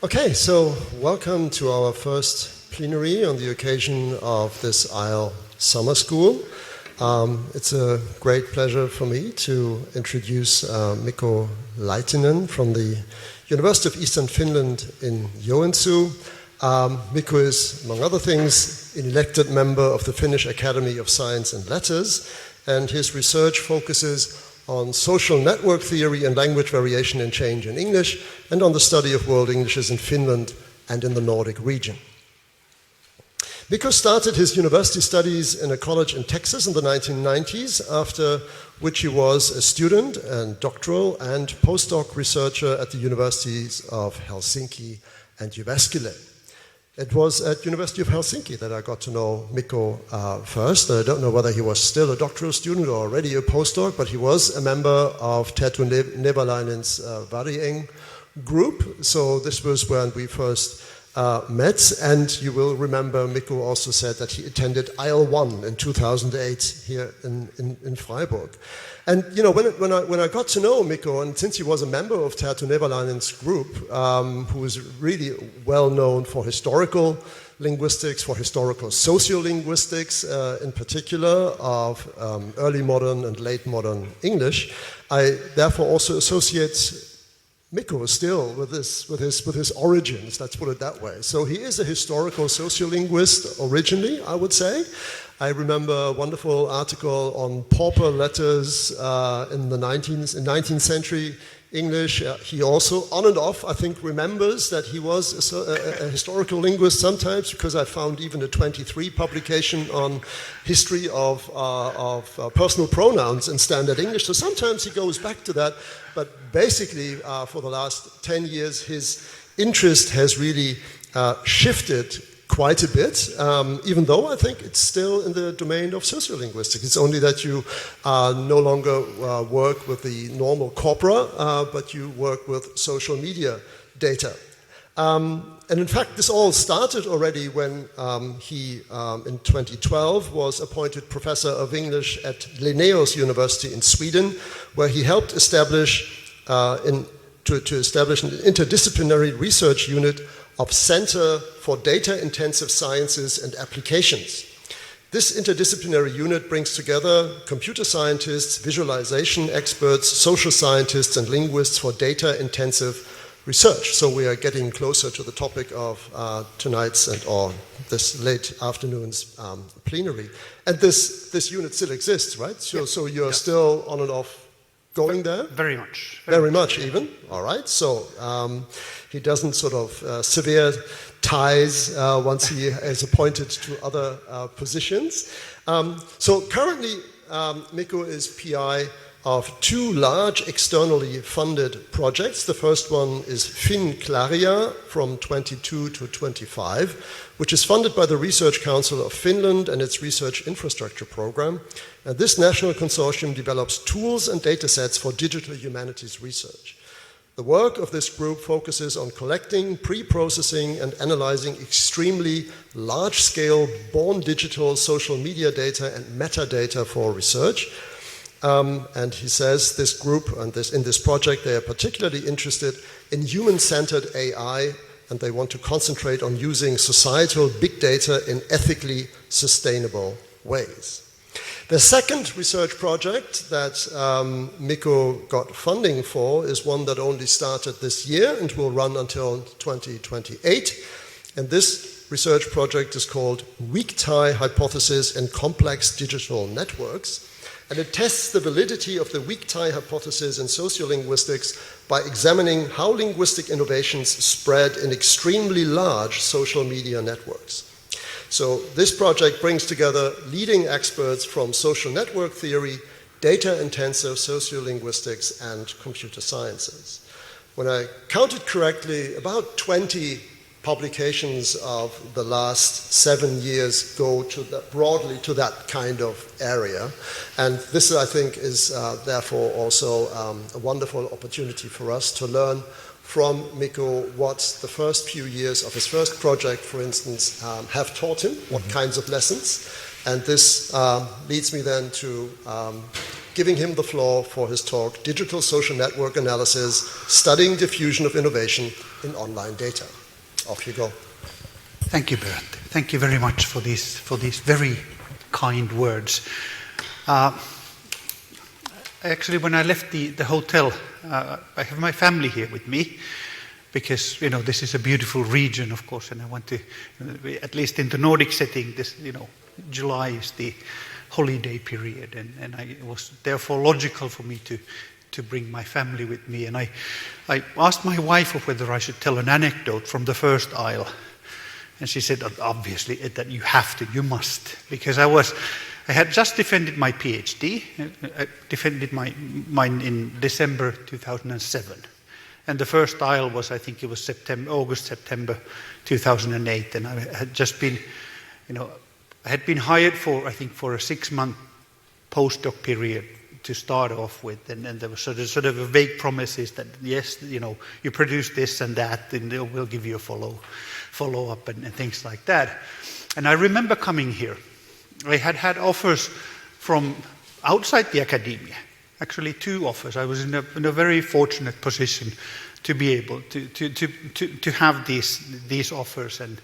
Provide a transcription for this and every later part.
Okay, so welcome to our first plenary on the occasion of this IEL Summer School. It's a great pleasure for me to introduce Mikko Laitinen from the University of Eastern Finland in Joensuu. Mikko is, among other things, an elected member of the Finnish Academy of Science and Letters, and his research focuses on social network theory and language variation and change in English, and on the study of world Englishes in Finland and in the Nordic region. Mikko started his university studies in a college in Texas in the 1990s, after which he was a student and doctoral and postdoc researcher at the universities of Helsinki and Jyväskylä. It was at University of Helsinki that I got to know Mikko first. I don't know whether he was still a doctoral student or already a postdoc, but he was a member of Terttu Nevalainen's Varyeng group. So this was when we first met, and you will remember Mikko also said that he attended IEL 1 in 2008 here in Freiburg. And you know, when I got to know Mikko, and since he was a member of Terttu Nevalainen's group, who was really well known for historical linguistics, for historical sociolinguistics in particular, of early modern and late modern English, I therefore also associate Mikko still with his origins, let's put it that way. So he is a historical sociolinguist originally, I would say. I remember a wonderful article on pauper letters in the 19th century English. He also, on and off, I think, remembers that he was a historical linguist sometimes, because I found even a 23 publication on history of personal pronouns in standard English. So sometimes he goes back to that, but basically for the last 10 years his interest has really shifted quite a bit, even though I think it's still in the domain of sociolinguistics. It's only that you no longer work with the normal corpora, but you work with social media data. And in fact, this all started already when he, in 2012, was appointed professor of English at Linnaeus University in Sweden, where he helped establish to establish an interdisciplinary research unit of Center for Data-Intensive Sciences and Applications. This interdisciplinary unit brings together computer scientists, visualization experts, social scientists, and linguists for data-intensive research. So we are getting closer to the topic of tonight's or this late afternoon's plenary. And this unit still exists, right? So you're still on and off going there? Very much. Very much even. All right. So he doesn't sort of sever ties once he is appointed to other positions. So currently, Mikko is PI of two large externally funded projects. The first one is FinClaria from 22 to 25, which is funded by the Research Council of Finland and its Research Infrastructure Program. And this national consortium develops tools and data sets for digital humanities research. The work of this group focuses on collecting, pre-processing, and analyzing extremely large-scale born digital social media data and metadata for research. And he says this group and in this project, they are particularly interested in human-centered AI, and they want to concentrate on using societal big data in ethically sustainable ways. The second research project that Mikko got funding for is one that only started this year and will run until 2028. And this research project is called Weak Tie Hypothesis in Complex Digital Networks. And it tests the validity of the weak tie hypothesis in sociolinguistics by examining how linguistic innovations spread in extremely large social media networks. So this project brings together leading experts from social network theory, data-intensive sociolinguistics, and computer sciences. When I counted correctly, about 20 publications of the last 7 years go to broadly to that kind of area. And this, I think, is therefore also a wonderful opportunity for us to learn from Mikko what the first few years of his first project, for instance, have taught him, what kinds of lessons. And this leads me then to giving him the floor for his talk, Digital Social Network Analysis, Studying Diffusion of Innovation in Online Data. Off you go. Thank you, Bernd. Thank you very much for these very kind words. Actually, when I left the hotel, I have my family here with me, because this is a beautiful region, of course, and I want to, at least in the Nordic setting, this July is the holiday period, and it was therefore logical for me to bring my family with me. And I asked my wife whether I should tell an anecdote from the first aisle, and she said, obviously, that you must, because I had just defended my PhD. I defended mine in December 2007. And the first aisle was, I think it was August, September 2008. And I had just been, I had been hired for a 6-month postdoc period to start off with. And there was sort of a vague promises that, yes, you produce this and that, and we'll give you a follow-up and things like that. And I remember coming here. I had offers from outside the academia, actually 2 offers. I was in a very fortunate position to be able to have these offers, and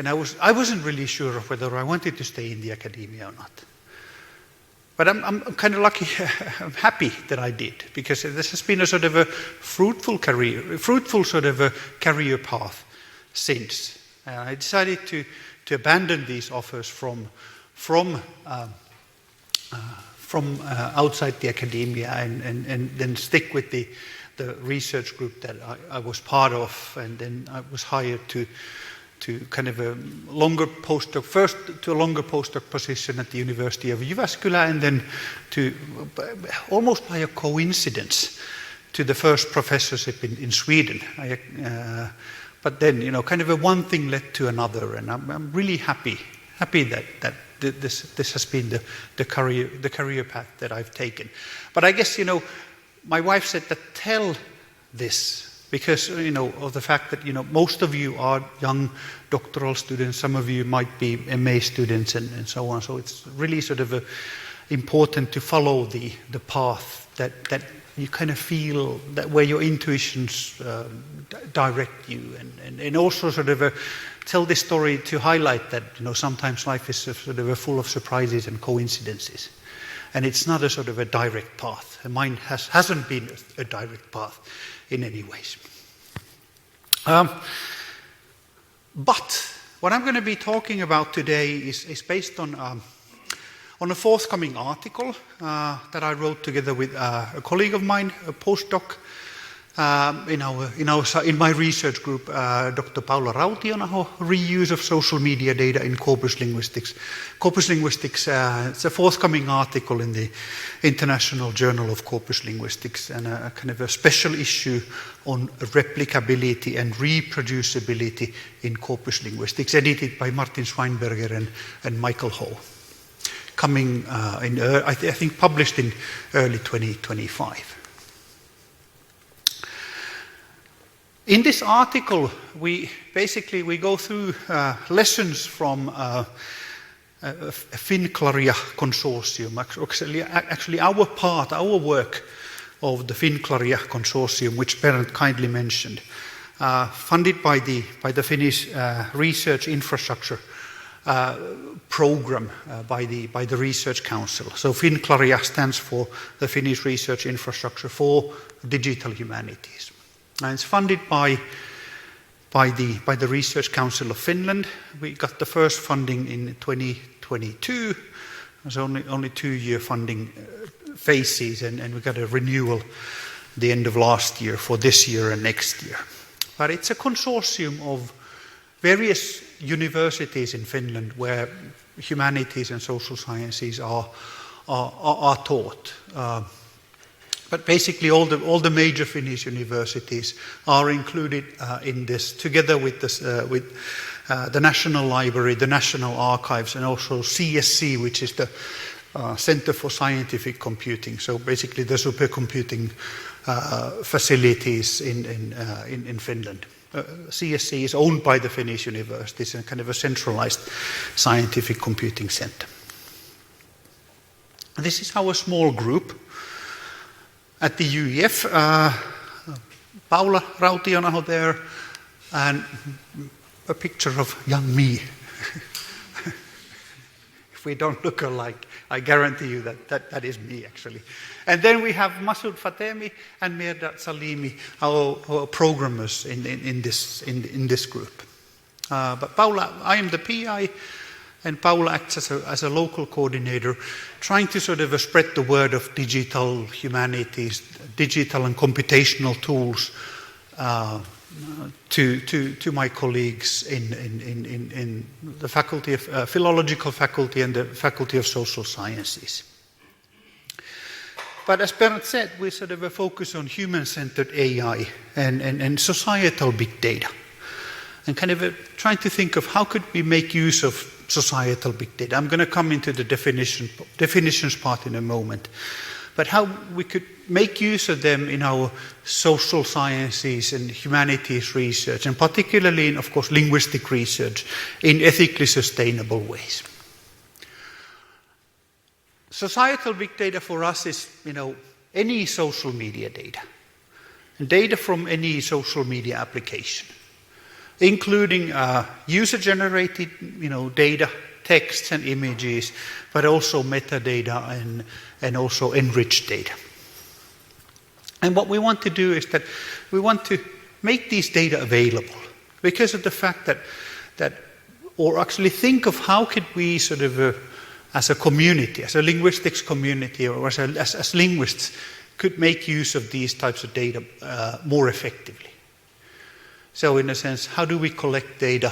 I wasn't really sure of whether I wanted to stay in the academia or not. But I'm kind of lucky, I'm happy that I did, because this has been a sort of a fruitful sort of a career path since. I decided to abandon these offers from outside the academia and then stick with the research group that I was part of, and then I was hired to kind of a longer postdoc, first to a longer postdoc position at the University of Jyväskylä, and then to almost by a coincidence to the first professorship in Sweden. But then kind of a one thing led to another, and I'm really happy that this has been the career path that I've taken. But I guess my wife said that tell this, because of the fact that most of you are young doctoral students, some of you might be MA students and so on. So it's really sort of important to follow the path that you kind of feel, that where your intuitions direct you, and also sort of tell this story to highlight that sometimes life is sort of full of surprises and coincidences, and it's not a sort of a direct path. Mine hasn't been a direct path in any ways. But what I'm going to be talking about today is based on a forthcoming article that I wrote together with a colleague of mine, a postdoc in my research group, Dr. Paula Rautionaho, reuse of social media data in corpus linguistics. Corpus linguistics, it's a forthcoming article in the International Journal of Corpus Linguistics, and a kind of a special issue on replicability and reproducibility in corpus linguistics, edited by Martin Schweinberger and Michael Ho. Coming I think published in early 2025. In this article, we go through lessons from Finclaria Consortium. Actually, our work of the Finclaria Consortium, which Bernd kindly mentioned, funded by the Finnish Research Infrastructure program by the Research Council. So Finclaria stands for the Finnish Research Infrastructure for Digital Humanities. And it's funded by the Research Council of Finland. We got the first funding in 2022. There's only 2-year funding phases, and we got a renewal the end of last year for this year and next year. But it's a consortium of various universities in Finland where humanities and social sciences are taught. But basically, all the major Finnish universities are included in this, together with the National Library, the National Archives, and also CSC, which is the Center for Scientific Computing. So basically, the supercomputing facilities in Finland. CSC is owned by the Finnish universities and kind of a centralized scientific computing center. This is our small group at the UEF. Paula Rautionaho there, and a picture of young me. If we don't look alike, I guarantee you that is me actually. And then we have Masoud Fatemi and Mirdat Salimi, our programmers in this group. But Paula, I am the PI, and Paula acts as a local coordinator, trying to sort of spread the word of digital humanities, digital and computational tools to my colleagues in the faculty of philological faculty and the faculty of social sciences. But as Bernd said, we sort of focus on human-centered AI and societal big data, and kind of trying to think of how could we make use of societal big data. I'm going to come into the definitions part in a moment, but how we could make use of them in our social sciences and humanities research, and particularly in, of course, linguistic research in ethically sustainable ways. Societal big data for us is, any social media data, and data from any social media application, including user-generated, data, texts and images, but also metadata and also enriched data. And what we want to do is that we want to make these data available because of the fact that or actually think of how could we sort of, as a community, as a linguistics community, or as linguists, could make use of these types of data more effectively. So in a sense, how do we collect data?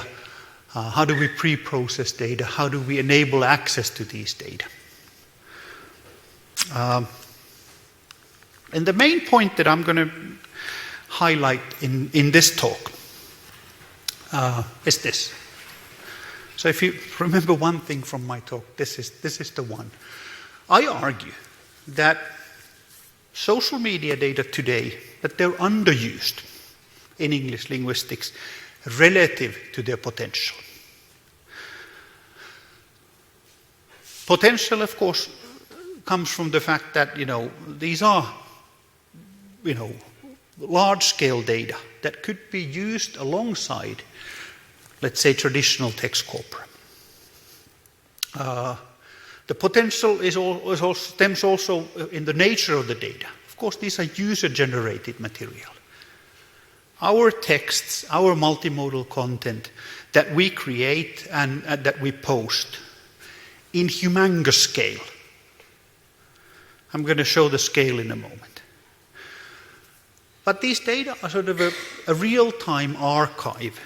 How do we pre-process data? How do we enable access to these data? And the main point that I'm going to highlight in this talk is this. So if you remember one thing from my talk, this is the one. I argue that social media data today, that they're underused in English linguistics relative to their potential. Potential, of course, comes from the fact that, these are, large-scale data that could be used alongside, let's say, traditional text corpora. The potential stems also in the nature of the data. Of course, these are user-generated material. Our texts, our multimodal content that we create and that we post in humongous scale. I'm going to show the scale in a moment. But these data are sort of a real-time archive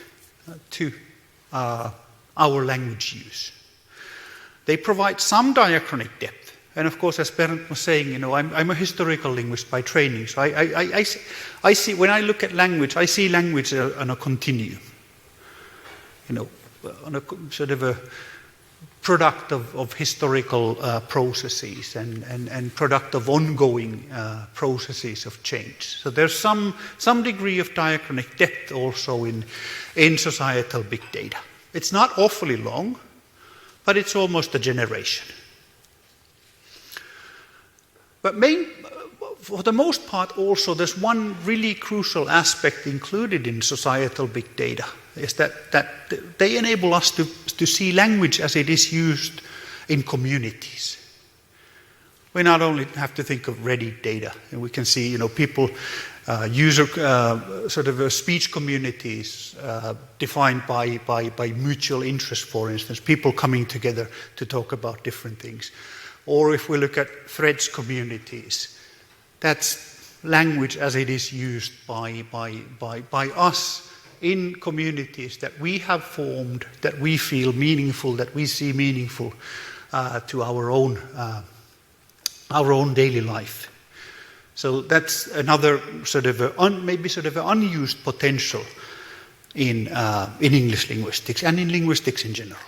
to our language use. They provide some diachronic depth. And of course, as Bernd was saying, I'm a historical linguist by training. So I see, when I look at language, I see language on a continuum. On a sort of a product of historical processes and product of ongoing processes of change. So there's some degree of diachronic depth also in societal big data. It's not awfully long, but it's almost a generation. But for the most part also, there's one really crucial aspect included in societal big data, is that they enable us to see language as it is used in communities. We not only have to think of ready data, and we can see, people, sort of speech communities defined by mutual interest, for instance, people coming together to talk about different things. Or if we look at threads communities, that's language as it is used by us in communities that we have formed, that we feel meaningful, that we see meaningful to our own daily life. So that's another sort of maybe sort of an unused potential in English linguistics and in linguistics in general.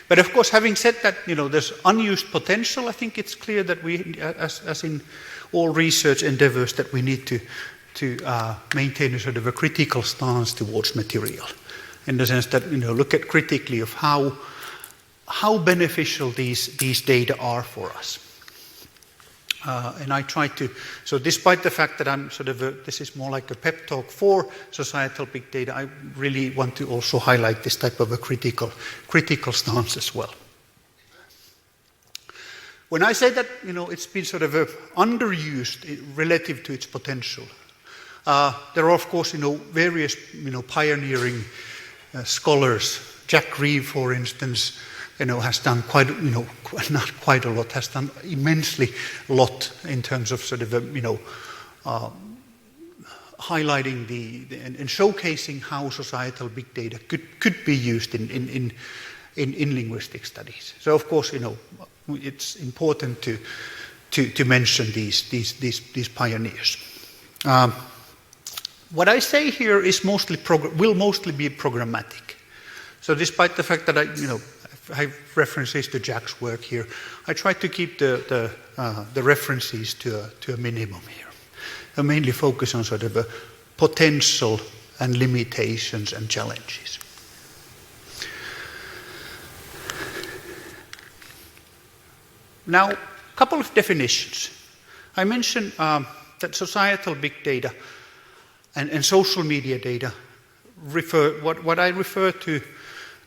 But of course, having said that, there's unused potential, I think it's clear that we, as in all research endeavors, that we need to maintain a sort of a critical stance towards material, in the sense that, look at critically of how how beneficial these data are for us. And I try to, so despite the fact that I'm sort of, this is more like a pep talk for societal big data, I really want to also highlight this type of a critical stance as well. When I say that, it's been sort of underused relative to its potential, there are of course, various, pioneering scholars. Jack Reeve, for instance, has done quite, not quite a lot, has done immensely a lot in terms of sort of, highlighting and showcasing how societal big data could be used in linguistic studies. So of course, it's important to mention these pioneers. What I say here is will mostly be programmatic. So despite the fact that I have references to Jack's work here, I try to keep the references to a minimum here. I mainly focus on sort of a potential and limitations and challenges. Now, a couple of definitions. I mentioned that societal big data and social media data what I refer to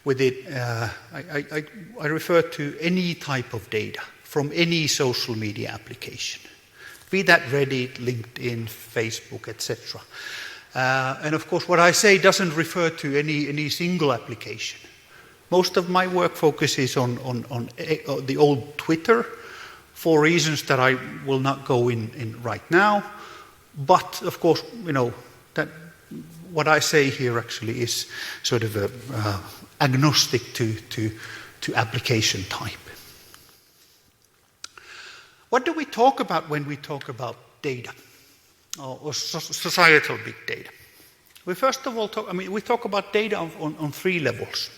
with it, I refer to any type of data from any social media application, be that Reddit, LinkedIn, Facebook, etc. And of course, what I say doesn't refer to any single application. Most of my work focuses on the old Twitter for reasons that I will not go in right now. But of course, that what I say here actually is sort of agnostic to application type. What do we talk about when we talk about data or societal big data? We first of all we talk about data on three levels.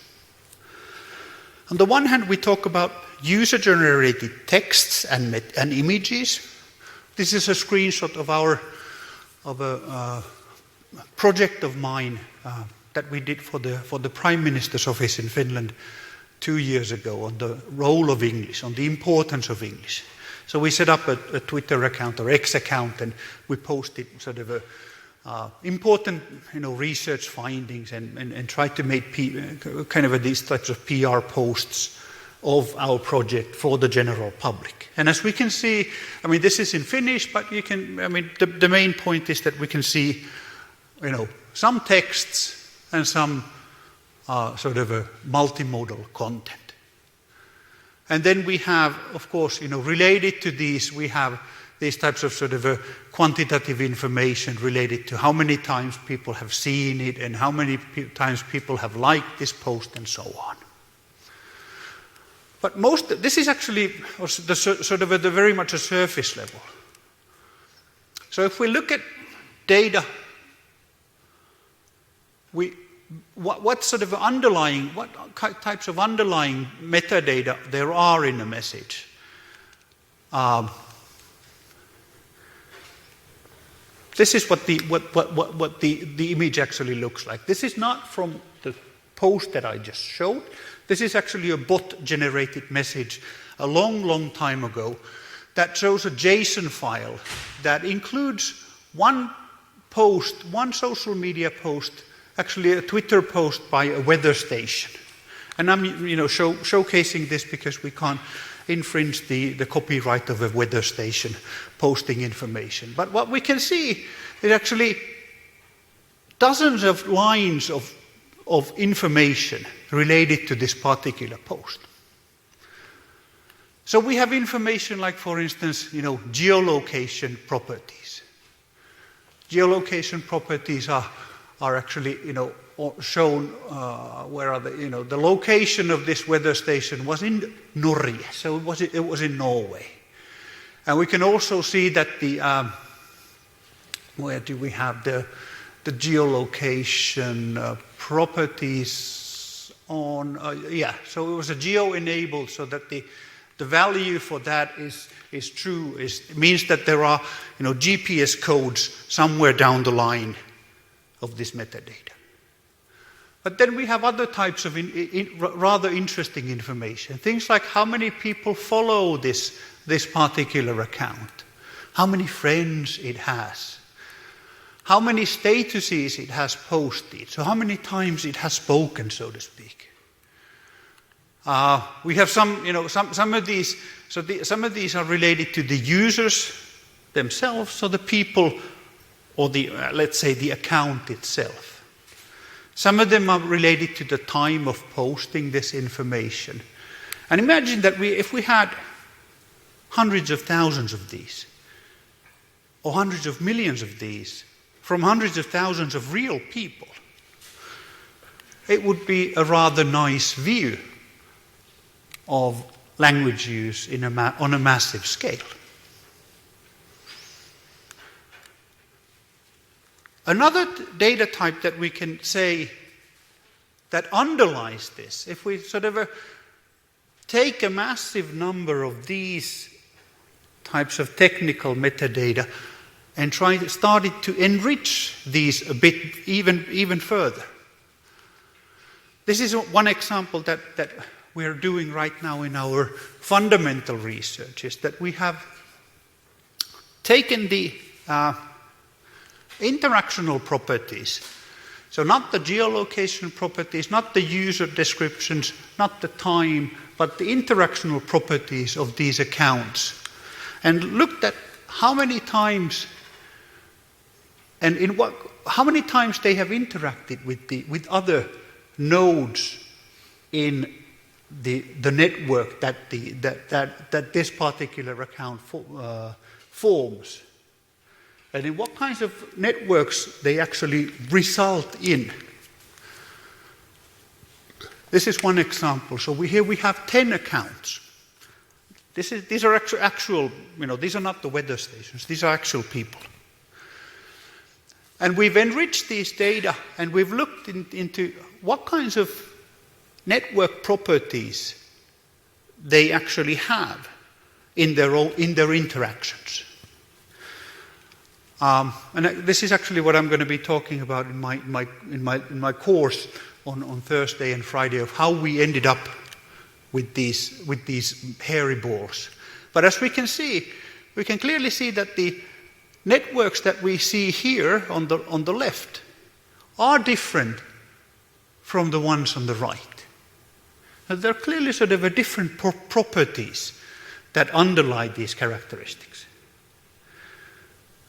On the one hand, we talk about user-generated texts and images. This is a screenshot of a project of mine that we did for the Prime Minister's office in Finland 2 years ago on the role of English, on the importance of English. So we set up a Twitter account or X account, and we posted sort of important, research findings and tried to make these types of PR posts of our project for the general public. And as we can see, this is in Finnish, but you can, the main point is that we can see, some texts and some sort of a multimodal content. And then we have, of course, related to these, we have these types of sort of quantitative information related to how many times people have seen it and how many times people have liked this post and so on. But this is actually sort of at the very much a surface level. So if we look at data, what types of underlying metadata there are in a message. This is what the image actually looks like. This is not from the post that I just showed. This is actually a bot-generated message a long time ago that shows a JSON file that includes one social media post, actually a Twitter post by a weather station. And I'm showcasing this because we can't infringe the copyright of a weather station posting information. But what we can see is actually dozens of lines of information related to this particular post. So we have information like, for instance, geolocation properties. Geolocation properties are actually, shown where are they? The location of this weather station was in Norway, so it was in Norway, and we can also see that where do we have the geolocation properties on? So it was a geo-enabled, so that the value for that is true. It means that there are GPS codes somewhere down the line of this metadata. But then we have other types of rather interesting information. Things like how many people follow this particular account, how many friends it has, how many statuses it has posted, so how many times it has spoken, so to speak. We have some of these. Some of these are related to the users themselves, so the people, or let's say the account itself. Some of them are related to the time of posting this information. And imagine that if we had hundreds of thousands of these, or hundreds of millions of these, from hundreds of thousands of real people, it would be a rather nice view of language use on a massive scale. Another data type that we can say that underlies this, if we sort of take a massive number of these types of technical metadata and started to enrich these a bit even further. This is one example that we are doing right now in our fundamental research, is that we have taken the interactional properties, so not the geolocation properties, not the user descriptions, not the time, but the interactional properties of these accounts, and looked at how many times and how many times they have interacted with other nodes in the network that this particular account forms, and in what kinds of networks they actually result in. This is one example. So here we have 10 accounts. These are actual, these are not the weather stations. These are actual people. And we've enriched these data, and we've looked into what kinds of network properties they actually have in their interactions. And this is actually what I'm going to be talking about in my course on Thursday and Friday, of how we ended up with these hairy balls. But as we can clearly see that the networks that we see here on the left are different from the ones on the right. There are clearly sort of a different properties that underlie these characteristics.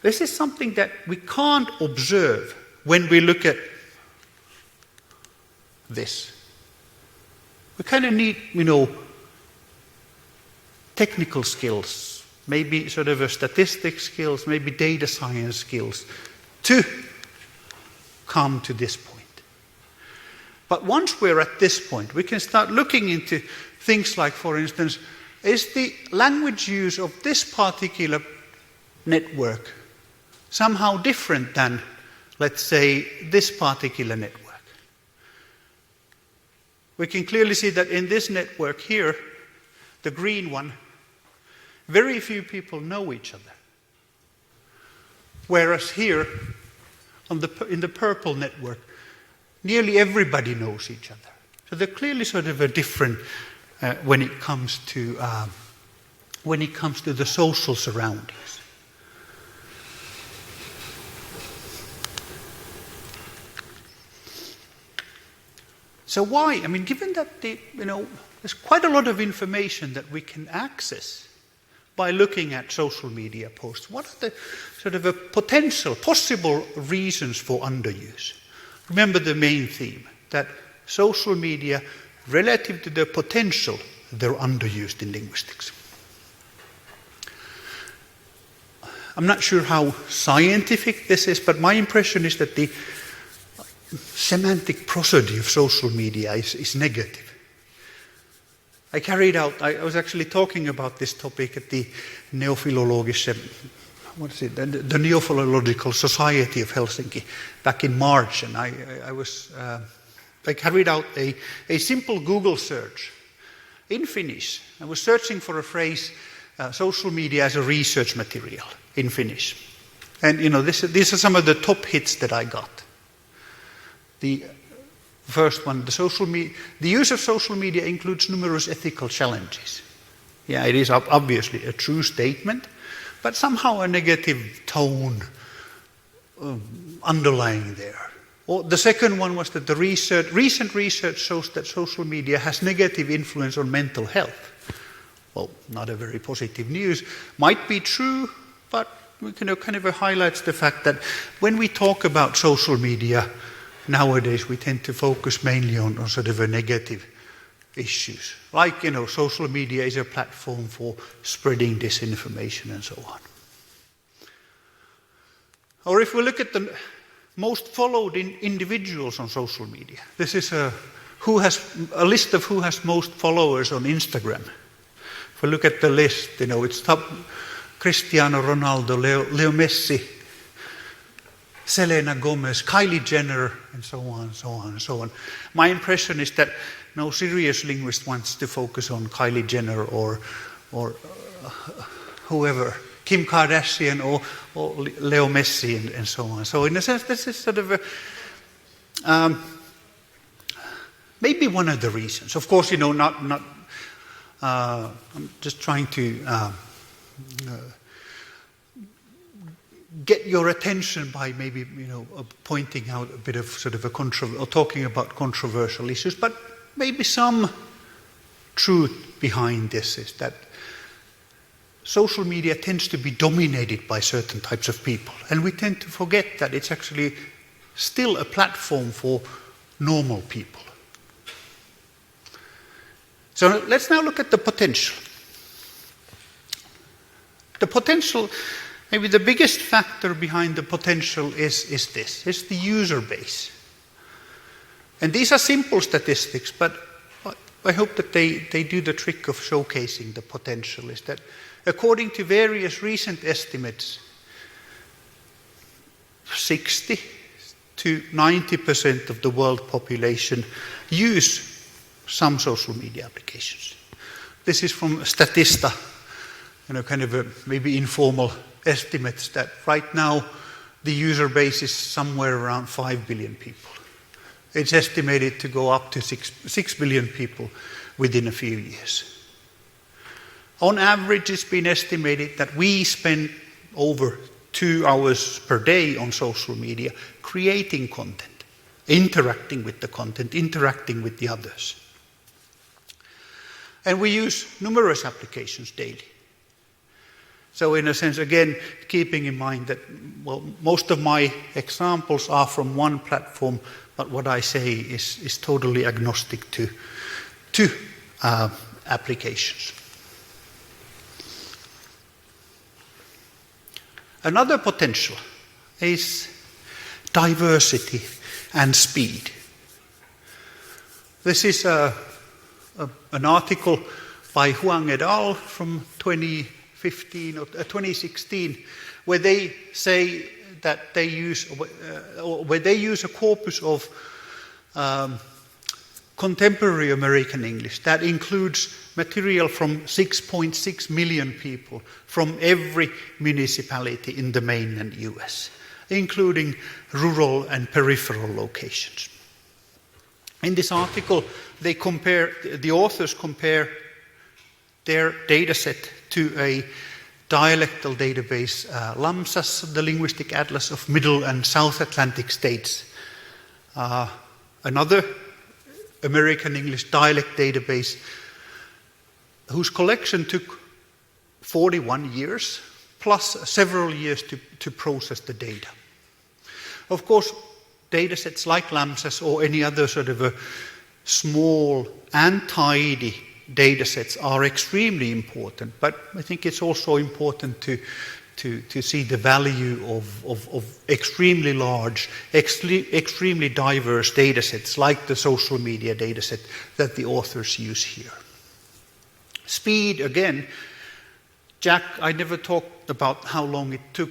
This is something that we can't observe when we look at this. We kind of need, technical skills, maybe sort of a statistics skills, maybe data science skills to come to this point. But once we're at this point, we can start looking into things like, for instance, is the language use of this particular network somehow different than, let's say, this particular network? We can clearly see that in this network here, the green one, very few people know each other. Whereas here, in the purple network, nearly everybody knows each other. So they're clearly sort of a different when it comes to the social surroundings. So why? Given that there's quite a lot of information that we can access by looking at social media posts, what are the sort of possible reasons for underuse? Remember the main theme, that social media, relative to their potential, they're underused in linguistics. I'm not sure how scientific this is, but my impression is that the semantic prosody of social media is negative. I was actually talking about this topic at the the Neophilological Society of Helsinki back in March, and I carried out a simple Google search in Finnish. I was searching for a phrase, social media as a research material, in Finnish. And these are some of the top hits that I got. The first one, the use of social media includes numerous ethical challenges. Yeah, it is obviously a true statement, but somehow a negative tone underlying there. Or the second one was that the recent research shows that social media has negative influence on mental health. Well, not a very positive news. Might be true, but kind of highlights the fact that when we talk about social media nowadays, we tend to focus mainly on sort of a negative issues. Like, social media is a platform for spreading disinformation and so on. Or if we look at the most followed individuals on social media, this is a list of who has most followers on Instagram. If we look at the list, it's top Cristiano Ronaldo, Leo Messi, Selena Gomez, Kylie Jenner, and so on, so on, so on. My impression is that no serious linguist wants to focus on Kylie Jenner or whoever, Kim Kardashian or Leo Messi and so on. So in a sense, this is sort of maybe one of the reasons. Of course, I'm just trying to get your attention by maybe pointing out a bit of sort of or talking about controversial issues, but maybe some truth behind this is that social media tends to be dominated by certain types of people, and we tend to forget that it's actually still a platform for normal people. So let's now look at the potential. The potential, maybe the biggest factor behind the potential is this. It's the user base. And these are simple statistics, but I hope that they do the trick of showcasing the potential. Is that according to various recent estimates, 60 to 90% of the world population use some social media applications. This is from Statista, kind of a maybe informal estimates that right now the user base is somewhere around 5 billion people. It's estimated to go up to 6 billion people within a few years. On average, it's been estimated that we spend over 2 hours per day on social media creating content, interacting with the content, interacting with the others. And we use numerous applications daily. So in a sense, again, keeping in mind that, most of my examples are from one platform, but what I say is totally agnostic to applications. Another potential is diversity and speed. This is an article by Huang et al. From 2015 or 2016, where they say that they use a corpus of contemporary American English that includes material from 6.6 million people from every municipality in the mainland US, including rural and peripheral locations. In this article, the authors compare their data set to a dialectal database, LAMSAS, the Linguistic Atlas of Middle and South Atlantic States. Another American English dialect database whose collection took 41 years, plus several years to process the data. Of course, data sets like LAMSAS or any other sort of a small and tidy data sets are extremely important, but I think it's also important to see the value of extremely large, extremely diverse data sets like the social media data set that the authors use here. Speed, again, Jack, I never talked about how long it took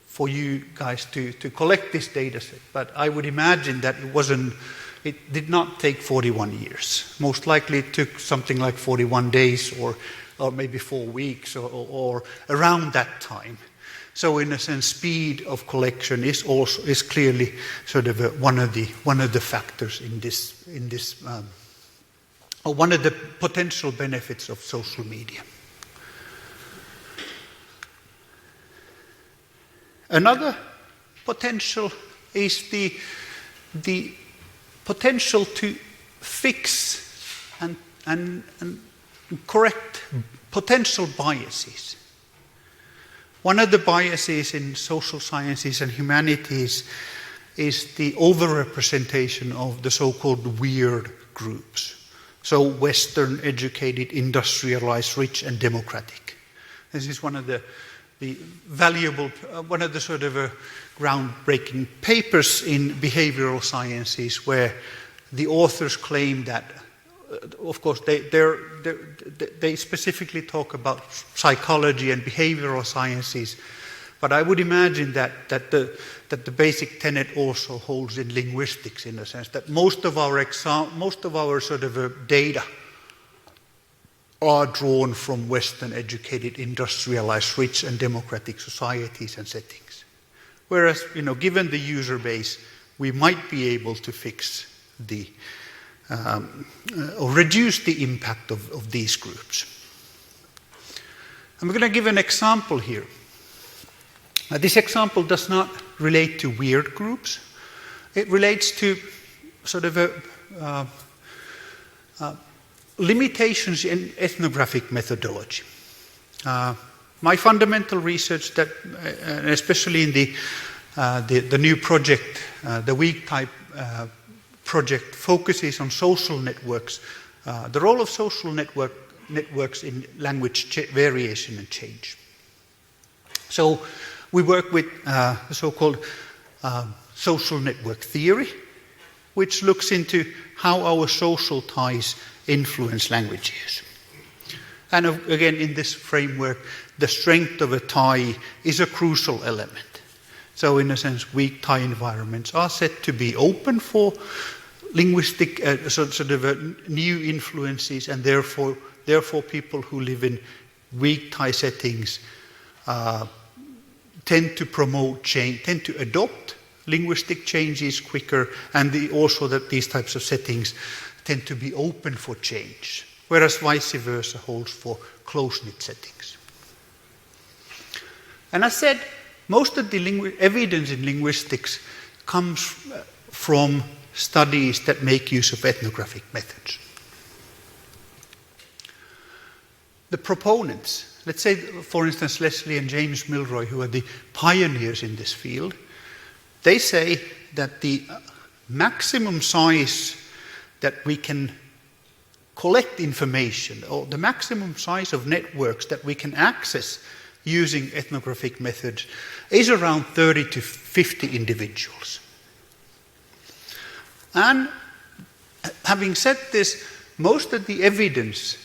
for you guys to collect this data set, but I would imagine that it did not take 41 years. Most likely it took something like 41 days or maybe 4 weeks or around that time. So in a sense, speed of collection is clearly sort of one of the factors in this or one of the potential benefits of social media. Another potential is the potential to fix and correct potential biases. One of the biases in social sciences and humanities is the overrepresentation of the so-called weird groups. So Western, educated, industrialized, rich and democratic. This is one of the valuable, one of the sort of groundbreaking papers in behavioral sciences where the authors claim that, of course, they specifically talk about psychology and behavioral sciences, but I would imagine that the basic tenet also holds in linguistics, in a sense that most of our sort of data are drawn from Western educated, industrialized, rich and democratic societies and settings. Whereas, given the user base, we might be able to fix or reduce the impact of these groups. I'm going to give an example here. This example does not relate to weird groups. It relates to sort of limitations in ethnographic methodology. My fundamental research, that especially in the new project, the weak type project, focuses on social networks, the role of social networks in language variation and change. So we work with the so-called social network theory, which looks into how our social ties influence language use. And again, in this framework, the strength of a tie is a crucial element. So in a sense, weak tie environments are said to be open for linguistic sort of new influences, and therefore people who live in weak tie settings tend to promote change, tend to adopt linguistic changes quicker, and also that these types of settings tend to be open for change, whereas vice versa holds for close-knit settings. And as said, most of the evidence in linguistics comes from studies that make use of ethnographic methods. The proponents, let's say, for instance, Leslie and James Milroy, who are the pioneers in this field, they say that the maximum size that we can collect information, or the maximum size of networks that we can access using ethnographic methods, is around 30 to 50 individuals. And having said this, most of the evidence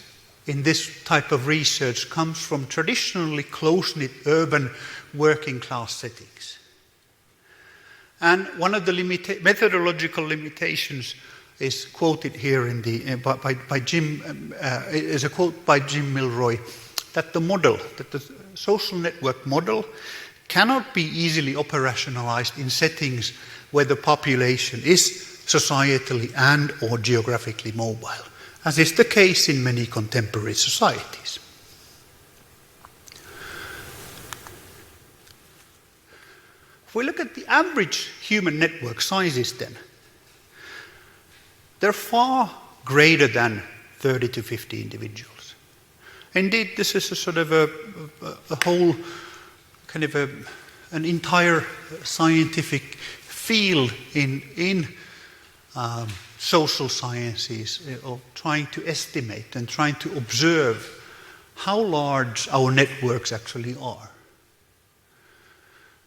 in this type of research comes from traditionally close-knit urban working class settings. And one of the methodological limitations is quoted here in by Jim, is a quote by Jim Milroy, that the social network model cannot be easily operationalized in settings where the population is societally and or geographically mobile, as is the case in many contemporary societies. If we look at the average human network sizes then, they're far greater than 30 to 50 individuals. Indeed, this is a sort of a whole kind of an entire scientific field in social sciences of trying to estimate and trying to observe how large our networks actually are.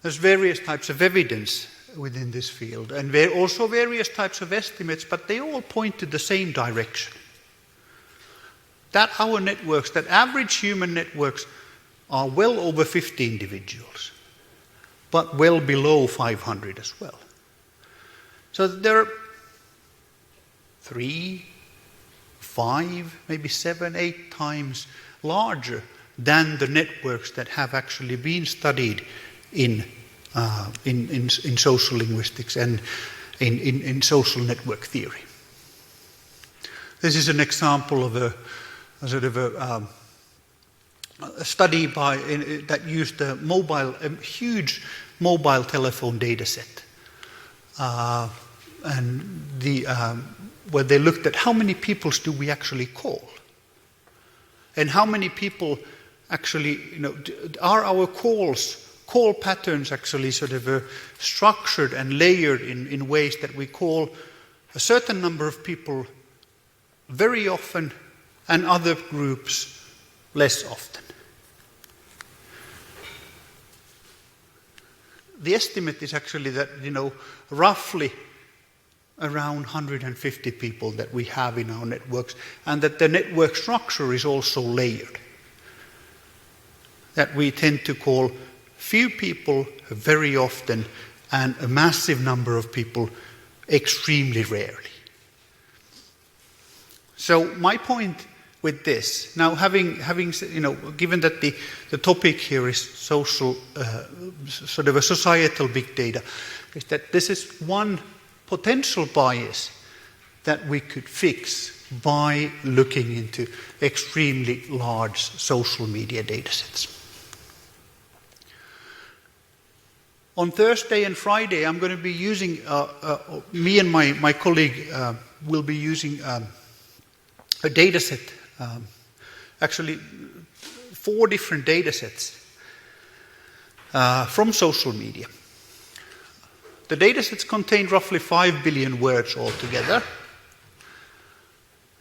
There's various types of evidence within this field, and also various types of estimates, but they all point to the same direction. That our networks, that average human networks, are well over 50 individuals, but well below 500 as well. So they're 3, 5, maybe 7, 8 times larger than the networks that have actually been studied in social linguistics and in social network theory. This is an example of a sort of a study that used a huge mobile telephone data set, and where they looked at how many people do we actually call, and how many people actually, are our call patterns actually sort of structured and layered in ways that we call a certain number of people very often and other groups less often. The estimate is actually that, roughly around 150 people that we have in our networks, and that the network structure is also layered. That we tend to call few people very often and a massive number of people extremely rarely. So my point with this, now having given that the topic here is social, sort of a societal big data, is that this is one potential bias that we could fix by looking into extremely large social media data sets. On Thursday and Friday, I'm going to be using, me and my colleague will be using a data set, actually 4 different data sets from social media. The data sets contain roughly 5 billion words altogether.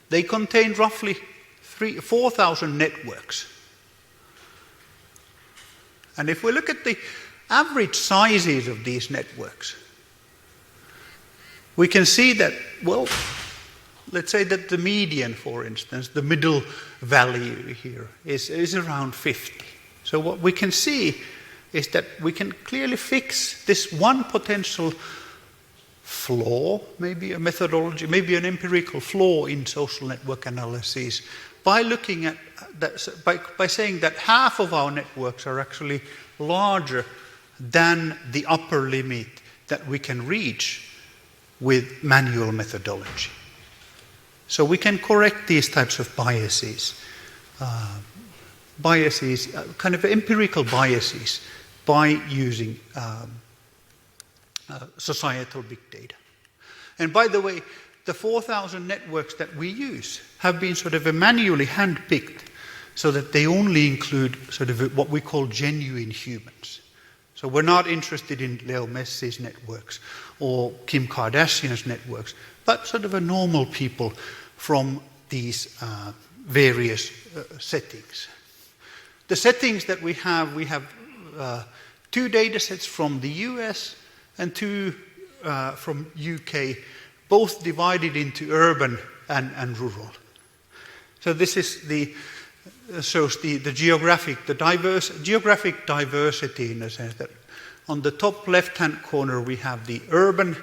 They contain roughly 4,000 networks. And if we look at the average sizes of these networks, we can see that, well, let's say that the median, for instance, the middle value here is around 50. So what we can see is that we can clearly fix this one potential flaw, maybe a methodology, maybe an empirical flaw in social network analysis by looking at that, by saying that half of our networks are actually larger than the upper limit that we can reach with manual methodology. So we can correct these types of biases, kind of empirical biases, by using societal big data. And by the way, the 4,000 networks that we use have been sort of manually handpicked so that they only include sort of what we call genuine humans. So we're not interested in Leo Messi's networks or Kim Kardashian's networks, but sort of a normal people from these various settings. The settings that we have 2 data sets from the US and 2 from UK, both divided into urban and rural. So this is shows the geographic diversity, in a sense that on the top left-hand corner we have the urban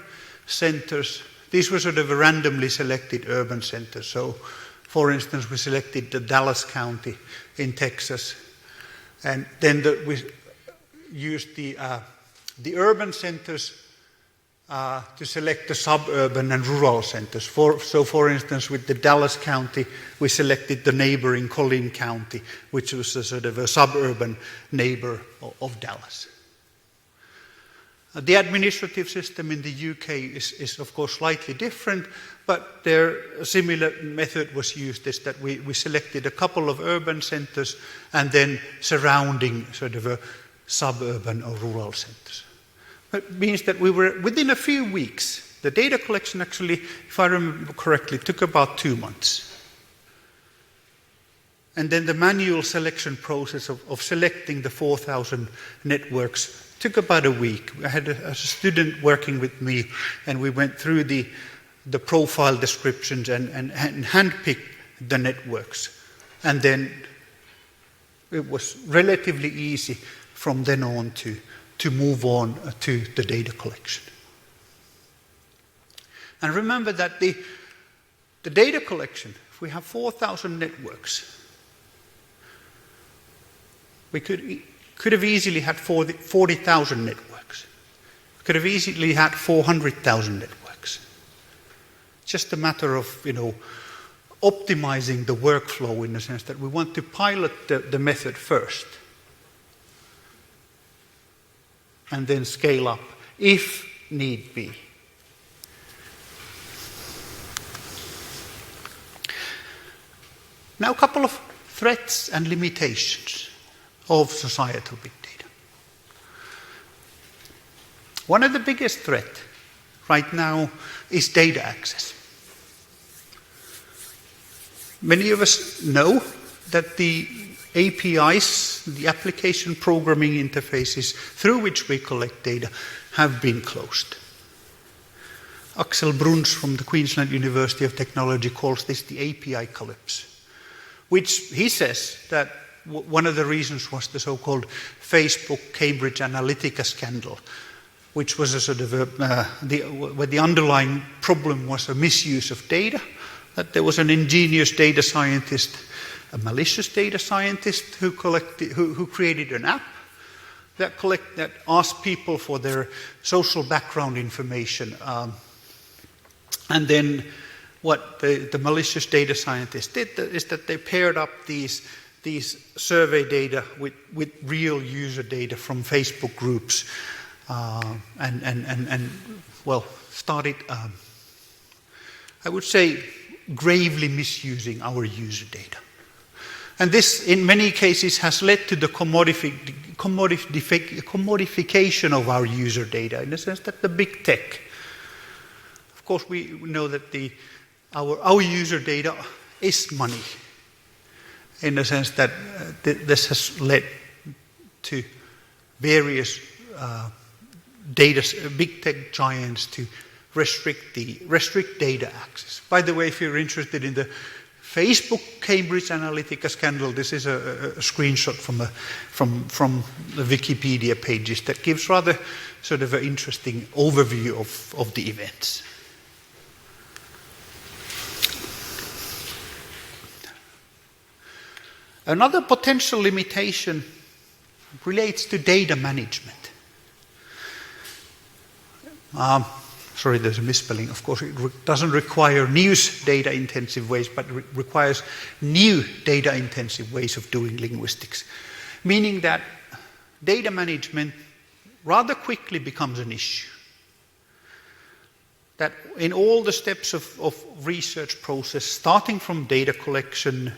centers. These were sort of randomly selected urban centers. So, for instance, we selected the Dallas County in Texas, and then we used the urban centers to select the suburban and rural centers. So, for instance, with the Dallas County, we selected the neighboring Collin County, which was a sort of a suburban neighbor of Dallas. The administrative system in the UK is of course slightly different, but a similar method was used, is that we selected a couple of urban centers and then surrounding sort of a suburban or rural centers. It means that we were within a few weeks. The data collection actually, if I remember correctly, took about 2 months. And then the manual selection process of selecting the 4,000 networks took about a week. I had a student working with me, and we went through the profile descriptions and handpicked the networks. And then it was relatively easy from then on to move on to the data collection. And remember that the data collection, if we have 4,000 networks, we could could have easily had 40,000 networks. Could have easily had 400,000 networks. Just a matter of, optimizing the workflow in the sense that we want to pilot the method first and then scale up if need be. Now, a couple of threats and limitations of societal big data. One of the biggest threats right now is data access. Many of us know that the APIs, the application programming interfaces through which we collect data, have been closed. Axel Bruns from the Queensland University of Technology calls this the API collapse, which he says that one of the reasons was the so-called Facebook Cambridge Analytica scandal, which was a sort of where the underlying problem was a misuse of data, that there was an ingenious data scientist, a malicious data scientist who created an app that asked people for their social background information, and then what the malicious data scientist did is that they paired up these survey data with real user data from Facebook groups, and started, I would say, gravely misusing our user data. And this, in many cases, has led to the commodification of our user data, in the sense that the big tech, of course, we know that our user data is money, in the sense that this has led to various big tech giants to restrict data access. By the way, if you're interested in the Facebook Cambridge Analytica scandal, this is a screenshot from the Wikipedia pages that gives rather sort of an interesting overview of the events. Another potential limitation relates to data management. Sorry, there's a misspelling. Of course, it doesn't require news data-intensive ways, but requires new data-intensive ways of doing linguistics. Meaning that data management rather quickly becomes an issue. That in all the steps of research process, starting from data collection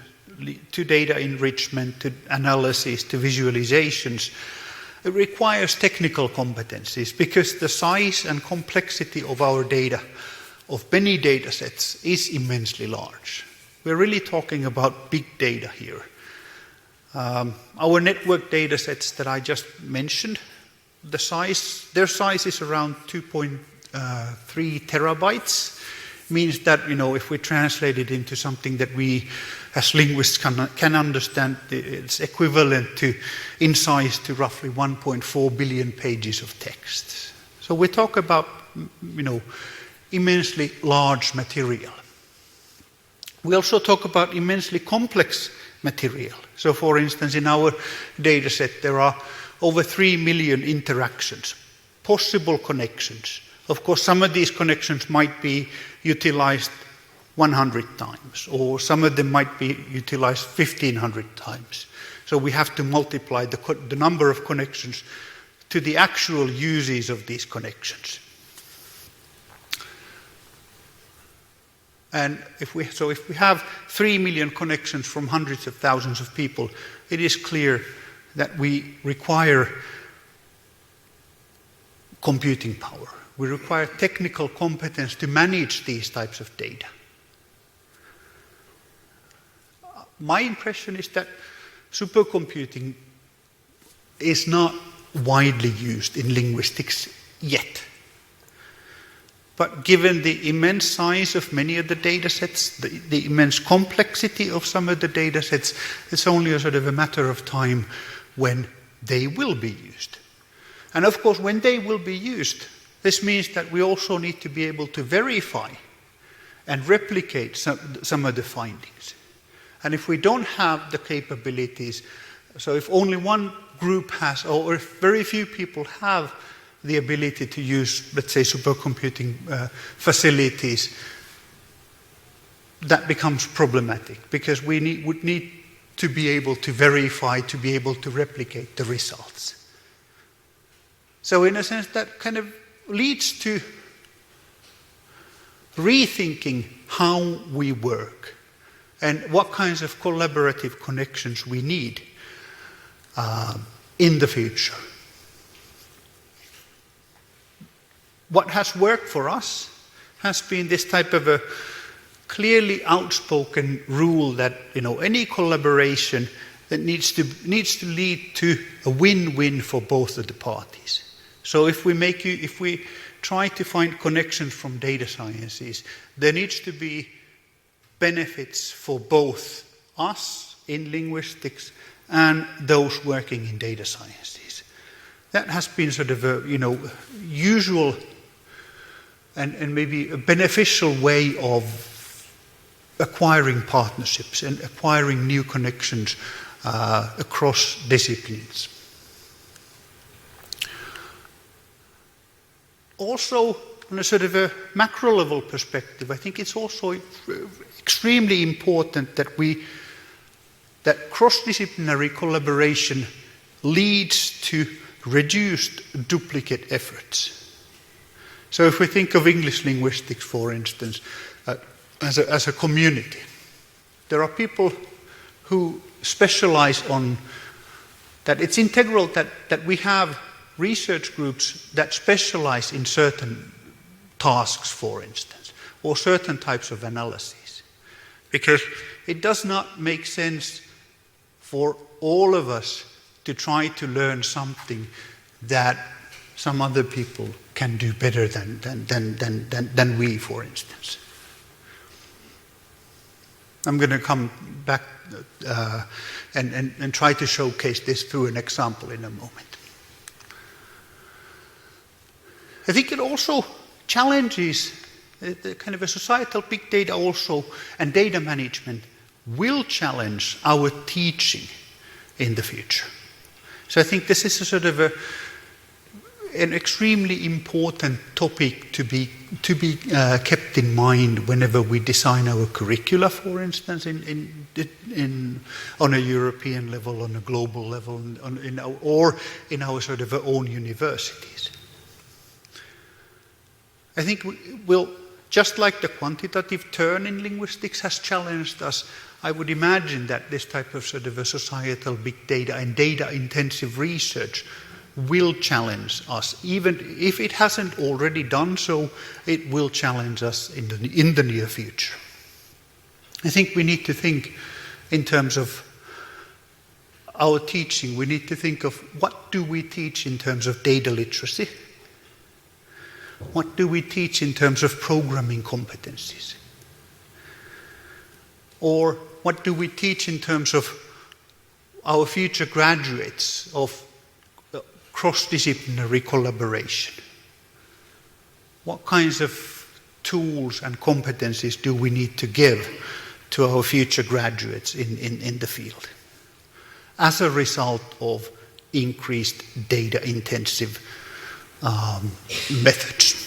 to data enrichment, to analysis, to visualizations, it requires technical competencies, because the size and complexity of our data, of many data sets, is immensely large. We're really talking about big data here. Our network data sets that I just mentioned, their size is around 2.3 terabytes. Means that, if we translate it into something that we as linguists can understand, it's equivalent to, in size, to roughly 1.4 billion pages of text. So we talk about, immensely large material. We also talk about immensely complex material. So for instance, in our data set, there are over 3 million interactions, possible connections. Of course, some of these connections might be utilized 100 times, or some of them might be utilized 1,500 times. So we have to multiply the number of connections to the actual uses of these connections. And if we have 3 million connections from hundreds of thousands of people, it is clear that we require computing power. We require technical competence to manage these types of data. My impression is that supercomputing is not widely used in linguistics yet. But given the immense size of many of the data sets, the immense complexity of some of the data sets, it's only a sort of a matter of time when they will be used. And of course, when they will be used, this means that we also need to be able to verify and replicate some of the findings. And if we don't have the capabilities, So if only one group has, or if very few people have the ability to use, let's say, supercomputing facilities, that becomes problematic, because we would need to be able to verify, to be able to replicate the results. So in a sense, that kind of leads to rethinking how we work and what kinds of collaborative connections we need in the future. What has worked for us has been this type of a clearly outspoken rule that, any collaboration that needs to lead to a win-win for both of the parties. So if we try to find connections from data sciences, there needs to be benefits for both us in linguistics and those working in data sciences. That has been sort of a usual and maybe a beneficial way of acquiring partnerships and acquiring new connections across disciplines. Also, on a sort of a macro level perspective, I think it's also extremely important that cross-disciplinary collaboration leads to reduced duplicate efforts. So if we think of English linguistics, for instance, as a community, there are people who specialize on that. It's integral that we have research groups that specialize in certain tasks, for instance, or certain types of analyses. Because it does not make sense for all of us to try to learn something that some other people can do better than we, for instance. I'm going to come back and try to showcase this through an example in a moment. I think it also challenges the kind of a societal big data also, and data management will challenge our teaching in the future. So I think this is a sort of an extremely important topic to be kept in mind whenever we design our curricula, for instance, on a European level, on a global level, or in our sort of own universities. I think we'll, just like the quantitative turn in linguistics has challenged us, I would imagine that this type of sort of a societal big data and data-intensive research will challenge us. Even if it hasn't already done so, it will challenge us in the near future. I think we need to think in terms of our teaching. We need to think of what do we teach in terms of data literacy? What do we teach in terms of programming competencies? Or what do we teach in terms of our future graduates of cross-disciplinary collaboration? What kinds of tools and competencies do we need to give to our future graduates in the field as a result of increased data-intensive methods?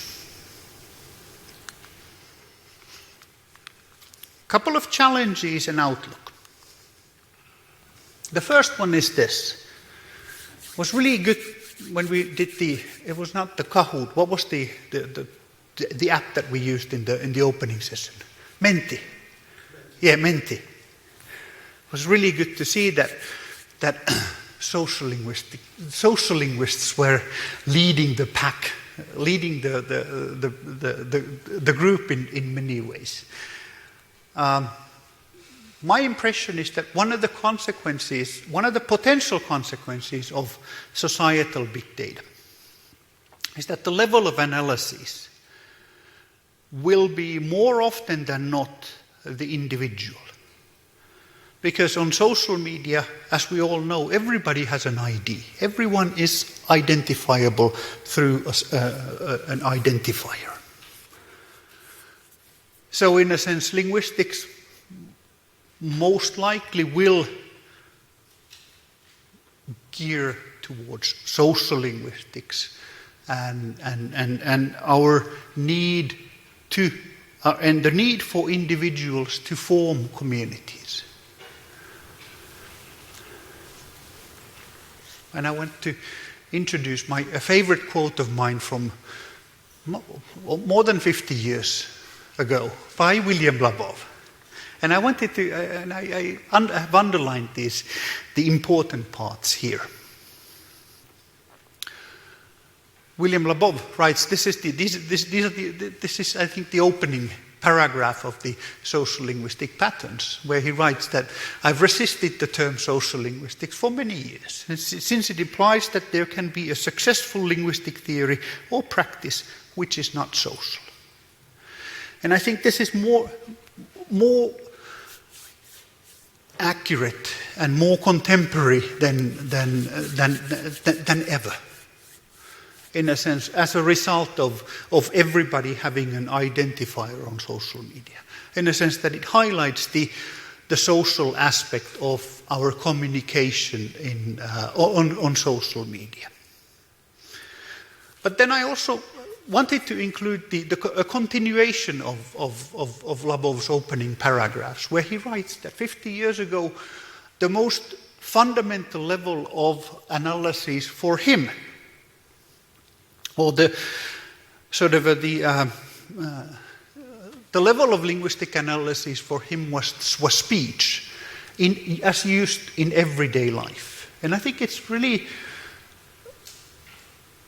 Couple of challenges and outlook. The first one is this. It was really good when we did it was not the Kahoot, what was the app that we used in the opening session? Menti. Yeah, Menti. It was really good to see that social linguists were leading the pack, leading the group in many ways. My impression is that one of the potential consequences of societal big data is that the level of analysis will be more often than not the individual. Because on social media, as we all know, everybody has an ID. Everyone is identifiable through an identifier. So in a sense, linguistics most likely will gear towards social linguistics and our need to and the need for individuals to form communities. And I want to introduce a favorite quote of mine from more than 50 years ago by William Labov. And I wanted to, and I have underlined the important parts here. William Labov writes, this is I think the opening paragraph of the social linguistic patterns, where he writes that I've resisted the term social linguistics for many years, since it implies that there can be a successful linguistic theory or practice which is not social. And I think this is more accurate and more contemporary than ever. In a sense, as a result of everybody having an identifier on social media. In a sense that it highlights the social aspect of our communication on social media. But then I also wanted to include a continuation of Labov's opening paragraphs, where he writes that 50 years ago, the most fundamental level of analysis for him, or the level of linguistic analysis for him was speech, as used in everyday life. And I think it's really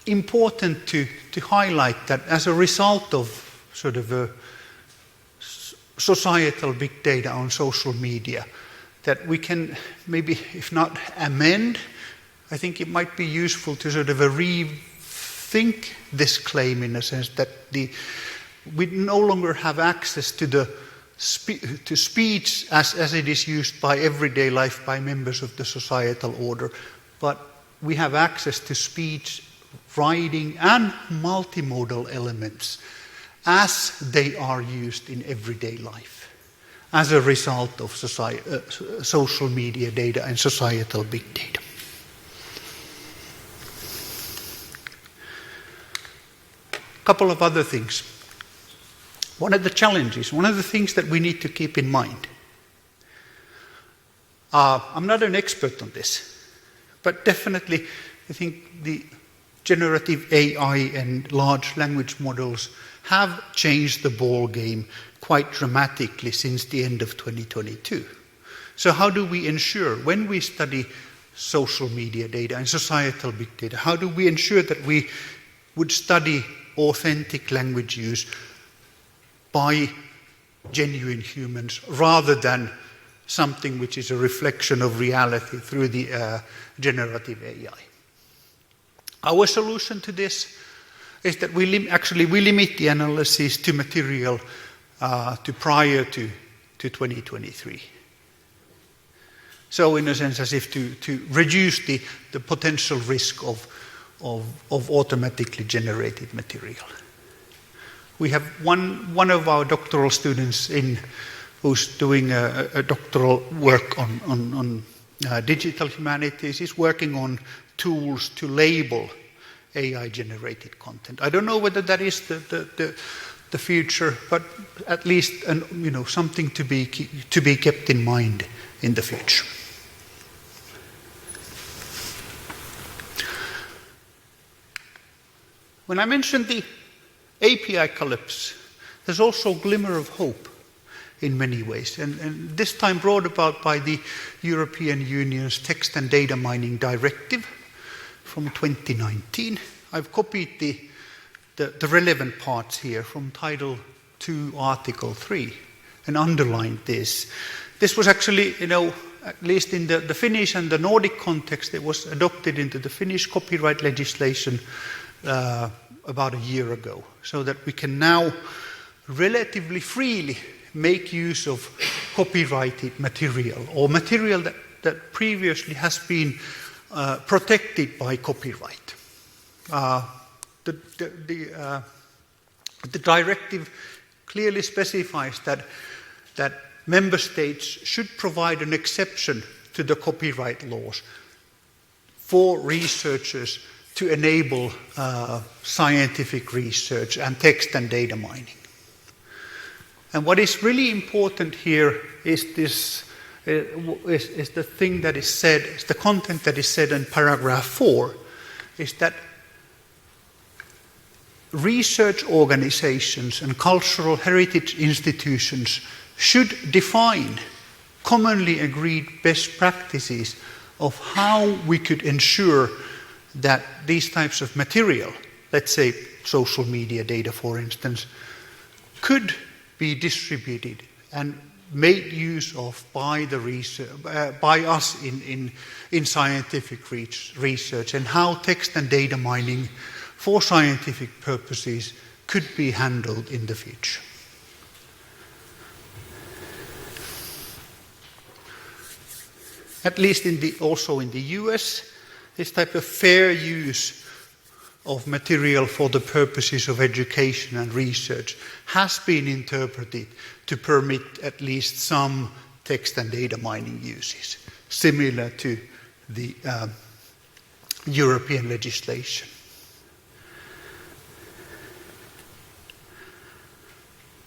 important to highlight that as a result of sort of a societal big data on social media, that we can maybe, if not amend, I think it might be useful to sort of rethink this claim in a sense that we no longer have access to speech as it is used by everyday life by members of the societal order, but we have access to speech, writing and multimodal elements as they are used in everyday life as a result of social media data and societal big data. A couple of other things. One of the challenges, one of the things that we need to keep in mind. I'm not an expert on this, but definitely I think the generative AI and large language models have changed the ball game quite dramatically since the end of 2022. So how do we ensure, when we study social media data and societal big data, how do we ensure that we would study authentic language use by genuine humans rather than something which is a reflection of reality through the generative AI? Our solution to this is that we limit the analysis to material to prior to 2023. So in a sense as if to reduce the potential risk of automatically generated material. We have one of our doctoral students who's doing a doctoral work on digital humanities. He's working on tools to label AI-generated content. I don't know whether that is the future, but at least something to be kept in mind in the future. When I mentioned the API collapse, there's also a glimmer of hope in many ways, and this time brought about by the European Union's Text and Data Mining Directive from 2019. I've copied the relevant parts here from Title 2, Article 3, and underlined this. This was actually, at least in the Finnish and the Nordic context, it was adopted into the Finnish copyright legislation about a year ago, so that we can now relatively freely make use of copyrighted material or material that previously has been protected by copyright. The directive clearly specifies that member states should provide an exception to the copyright laws for researchers to enable scientific research and text and data mining. And what is really important here is this is the thing that is said, is the content that is said in paragraph 4, is that research organizations and cultural heritage institutions should define commonly agreed best practices of how we could ensure that these types of material, let's say social media data for instance, could be distributed and made use of by the research, by us in scientific research, and how text and data mining for scientific purposes could be handled in the future. At least also in the US, this type of fair use of material for the purposes of education and research has been interpreted to permit at least some text and data mining uses, similar to the European legislation.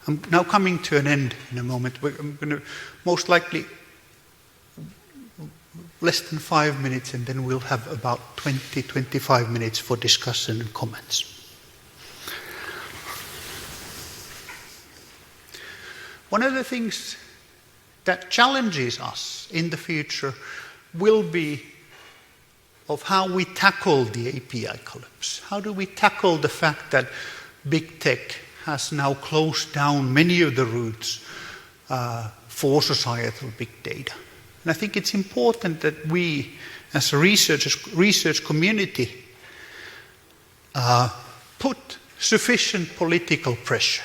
I'm now coming to an end in a moment. I'm going to most likely less than 5 minutes, and then we'll have about 20-25 minutes for discussion and comments. One of the things that challenges us in the future will be of how we tackle the API collapse. How do we tackle the fact that big tech has now closed down many of the routes for societal big data? And I think it's important that we, as a research community, put sufficient political pressure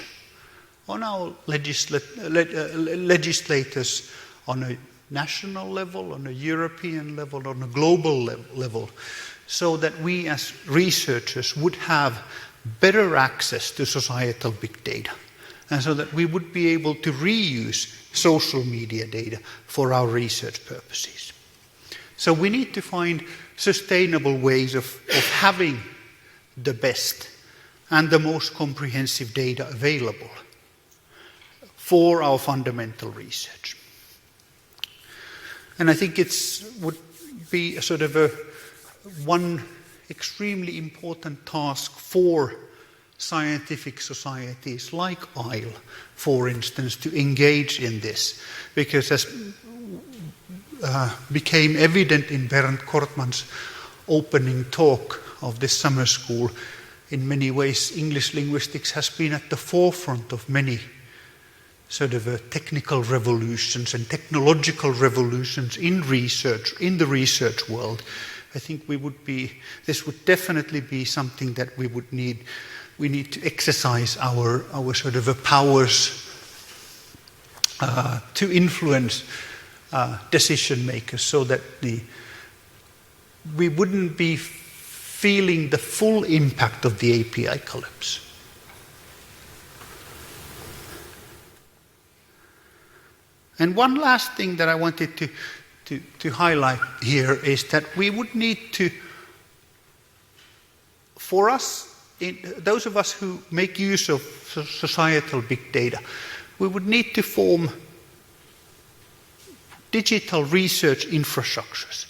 on our legislators on a national level, on a European level, on a global level, so that we as researchers would have better access to societal big data, and so that we would be able to reuse social media data for our research purposes. So we need to find sustainable ways of having the best and the most comprehensive data available for our fundamental research. And I think it would be a sort of one extremely important task for scientific societies like ISLE, for instance, to engage in this, because as became evident in Bernd Kortmann's opening talk of this summer school, in many ways English linguistics has been at the forefront of many sort of technical revolutions and technological revolutions in research, in the research world. I think this would definitely be something that we would need. We need to exercise our sort of powers to influence decision makers, so that we wouldn't be feeling the full impact of the API collapse. And one last thing that I wanted to highlight here is that we would need to, for us, those of us who make use of societal big data, we would need to form digital research infrastructures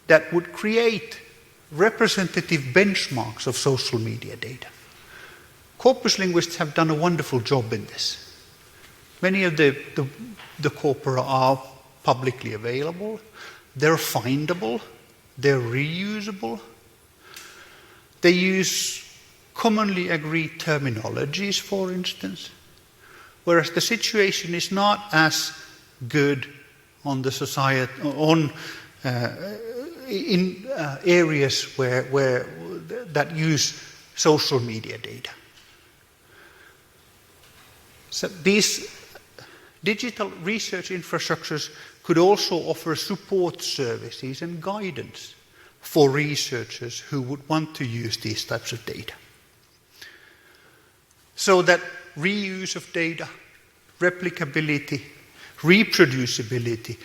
that would create representative benchmarks of social media data. Corpus linguists have done a wonderful job in this. Many of the corpora are publicly available, they're findable, they're reusable, they use commonly agreed terminologies, for instance, whereas the situation is not as good on the society, in areas where that use social media data. So these digital research infrastructures could also offer support services and guidance for researchers who would want to use these types of data, so that reuse of data, replicability, reproducibility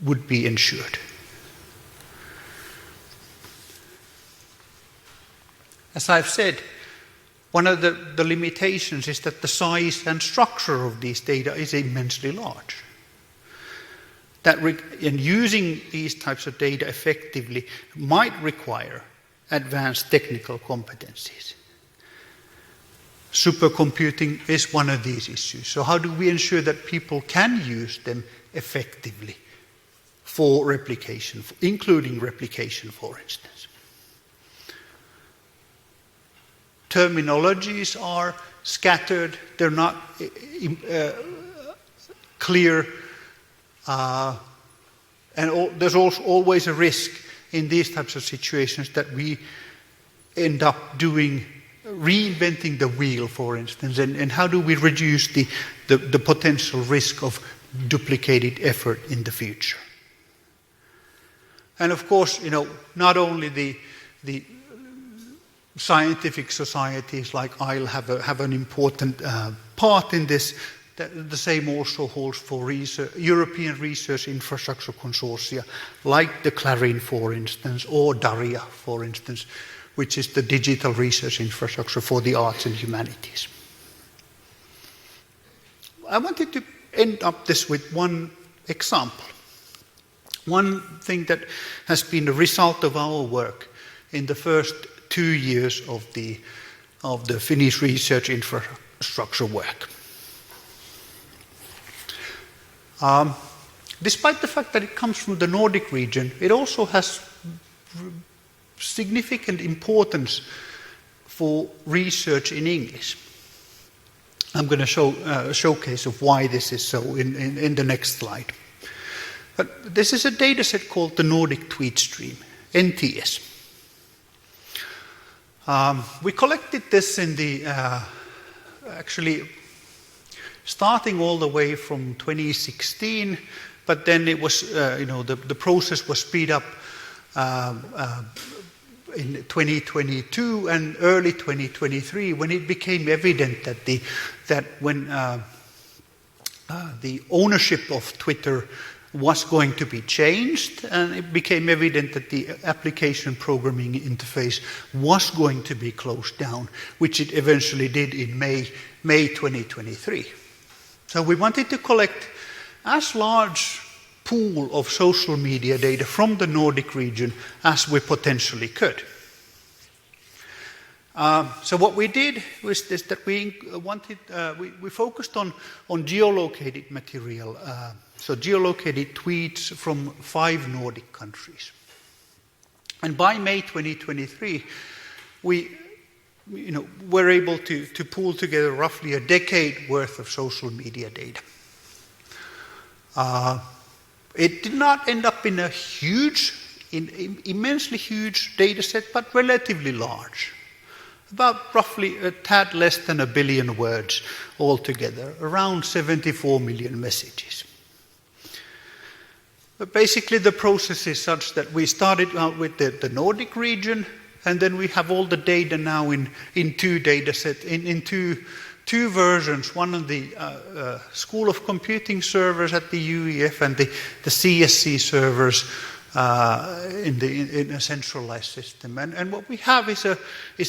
would be ensured. as I've said, one of the limitations is that the size and structure of these data is immensely large. And using these types of data effectively might require advanced technical competencies. Supercomputing is one of these issues. So how do we ensure that people can use them effectively for replication, including replication, for instance? Terminologies are scattered, they're not clear, and there's also always a risk in these types of situations that we end up reinventing the wheel, for instance, and how do we reduce the potential risk of duplicated effort in the future? And of course, not only the scientific societies like ILE have an important part in this. The same also holds for European research infrastructure consortia, like the CLARIN, for instance, or DARIA, for instance, which is the digital research infrastructure for the arts and humanities. I wanted to end up this with one example. One thing that has been a result of our work in the first 2 years of the Finnish research infrastructure work. Despite the fact that it comes from the Nordic region, it also has significant importance for research in English. I'm going to show a showcase of why this is so in the next slide. But this is a data set called the Nordic Tweet Stream, NTS. We collected this in actually starting all the way from 2016, but then it was, the process was speed up in 2022 and early 2023 when it became evident that when the ownership of Twitter was going to be changed, and it became evident that the application programming interface was going to be closed down, which it eventually did in May 2023. So we wanted to collect as large pool of social media data from the Nordic region as we potentially could. So what we did was this, that we focused on geolocated material, so geolocated tweets from 5 Nordic countries. And by May 2023, we were able to pull together roughly a decade worth of social media data. It did not end up in a immensely huge data set, but relatively large. About roughly a tad less than 1 billion words altogether, around 74 million messages. But basically the process is such that we started out with the Nordic region, and then we have all the data now in 2 data sets, in two versions, one on the School of Computing servers at the UEF and the CSC servers in a centralized system. And what we have is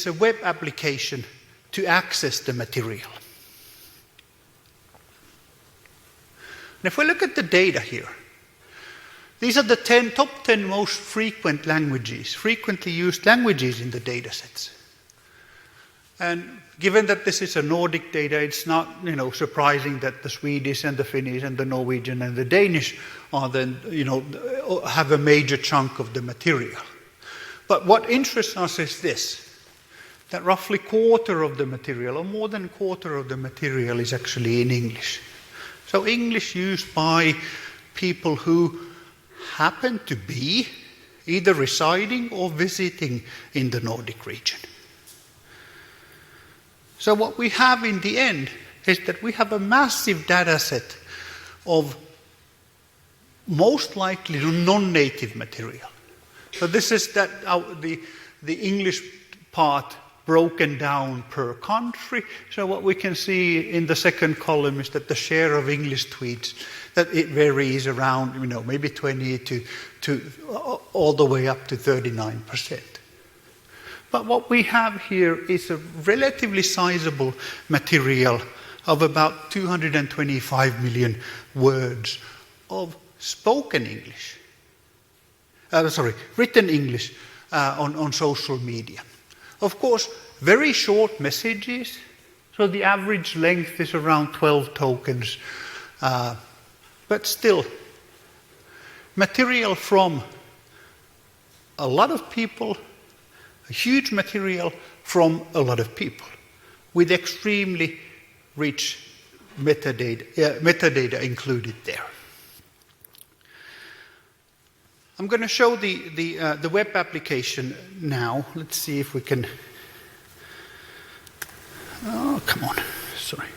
a web application to access the material. And if we look at the data here, these are the top 10 most frequently used languages in the data sets. And given that this is a Nordic data, it's not surprising that the Swedish and the Finnish and the Norwegian and the Danish are then have a major chunk of the material. But what interests us is this, that roughly quarter of the material, or more than quarter of the material, is actually in English. So English used by people who happen to be either residing or visiting in the Nordic region. So what we have in the end is that we have a massive data set of most likely non-native material. So this is the English part broken down per country. So what we can see in the second column is that the share of English tweets, that it varies around maybe 20 to all the way up to 39%. But what we have here is a relatively sizable material of about 225 million words of spoken English. Written English on social media. Of course, very short messages, so the average length is around 12 tokens, but still, material from a lot of people, a huge material from a lot of people, with extremely rich metadata included there. I'm going to show the web application now. Let's see if we can. Oh, come on. Sorry.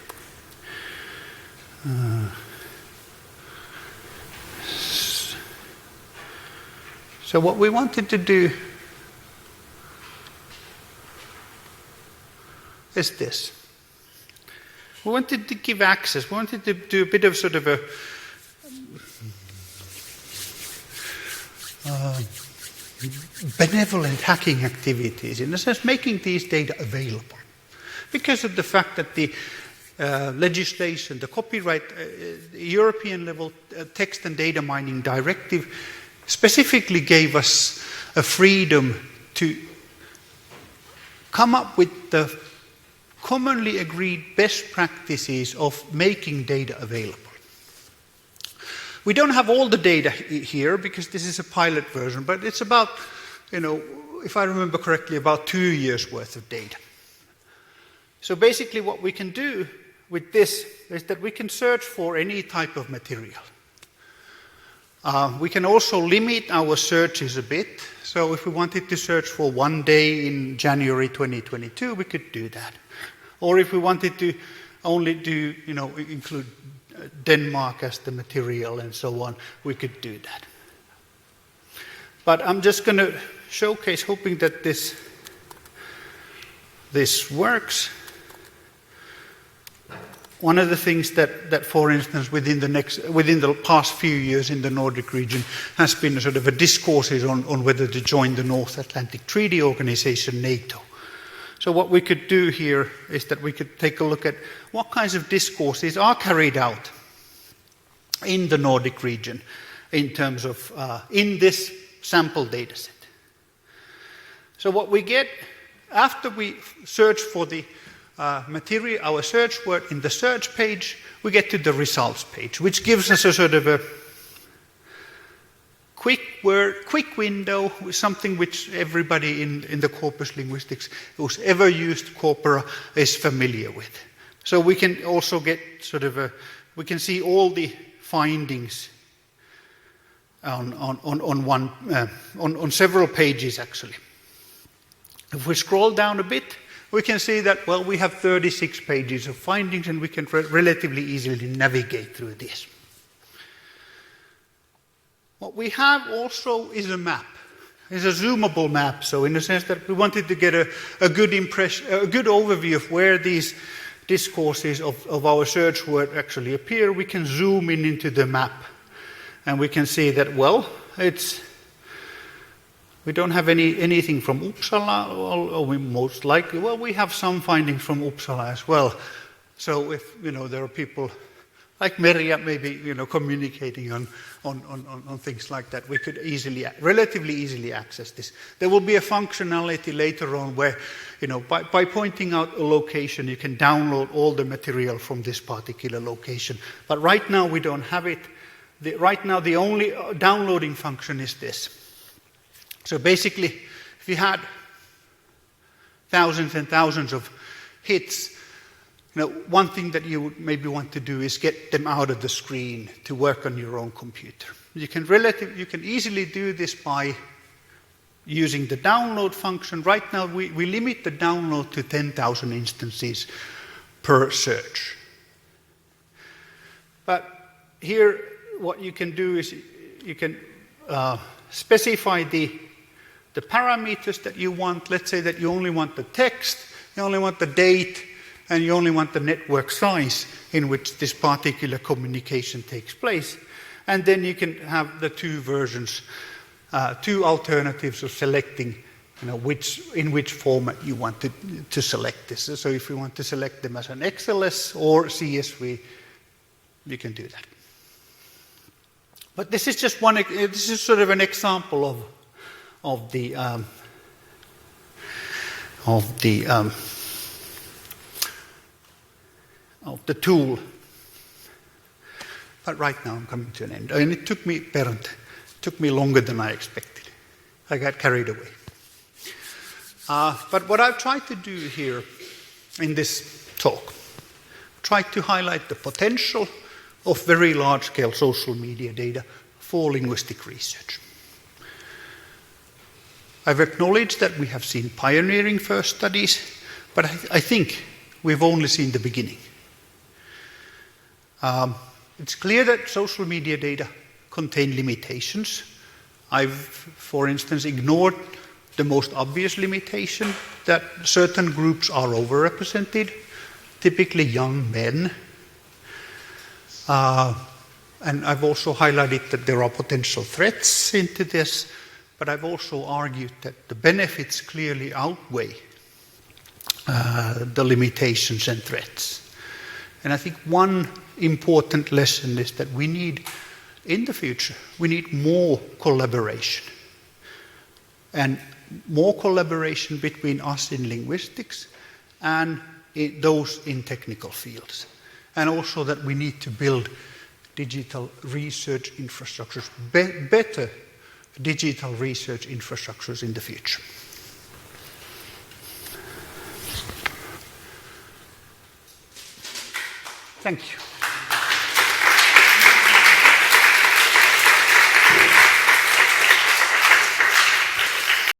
So what we wanted to do is this. We wanted to give access. We wanted to do a bit of sort of a benevolent hacking activities, in a sense, making these data available. Because of the fact that the legislation, the copyright, European level text and data mining directive specifically gave us a freedom to come up with the commonly agreed best practices of making data available. We don't have all the data here because this is a pilot version, but it's about, if I remember correctly, about 2 years worth of data. So basically what we can do with this is that we can search for any type of material. We can also limit our searches a bit. So if we wanted to search for one day in January 2022, we could do that. Or if we wanted to only do, include Denmark as the material and so on, we could do that. But I'm just going to showcase, hoping that this works. One of the things that for instance, within the past few years in the Nordic region has been a sort of a discourses on whether to join the North Atlantic Treaty Organization, NATO. So what we could do here is that we could take a look at what kinds of discourses are carried out in the Nordic region in terms of, in this sample data set. So what we get after we search for the material, our search word in the search page, we get to the results page, which gives us a sort of a quick window, something which everybody in the corpus linguistics who's ever used corpora is familiar with. So we can also get sort of we can see all the findings on several pages actually. If we scroll down a bit, we can see that, well, we have 36 pages of findings and we can relatively easily navigate through this. What we have also is a map. It's a zoomable map, so in the sense that we wanted to get a good impression, a good overview of where these discourses of our search word actually appear, we can zoom in into the map. And we can see that, well, we don't have anything from Uppsala, or we most likely, well, we have some findings from Uppsala as well. So if, there are people like Merja maybe, communicating on things like that, we could relatively easily access this. There will be a functionality later on where, by pointing out a location, you can download all the material from this particular location. But right now we don't have it. Right now the only downloading function is this. So basically, if you had thousands and thousands of hits, one thing that you would maybe want to do is get them out of the screen to work on your own computer. You can easily do this by using the download function. Right now, we limit the download to 10,000 instances per search. But here, what you can do is you can specify the parameters that you want. Let's say that you only want the text, you only want the date, and you only want the network size in which this particular communication takes place. And then you can have the two versions, two alternatives of selecting in which format you want to select this. So if you want to select them as an XLS or CSV, you can do that. But this is just this is sort of an example of the tool. But right now I'm coming to an end. And it took me longer than I expected. I got carried away. But what I've tried to do here in this talk, try to highlight the potential of very large-scale social media data for linguistic research. I've acknowledged that we have seen pioneering first studies, but I think we've only seen the beginning. It's clear that social media data contain limitations. I've, for instance, ignored the most obvious limitation that certain groups are overrepresented, typically young men. And I've also highlighted that there are potential threats into this, but I've also argued that the benefits clearly outweigh the limitations and threats. And I think one important lesson is that we need, in the future, we need more collaboration. And more collaboration between us in linguistics and those in technical fields. And also that we need to build digital research infrastructures, better digital research infrastructures in the future. Thank you.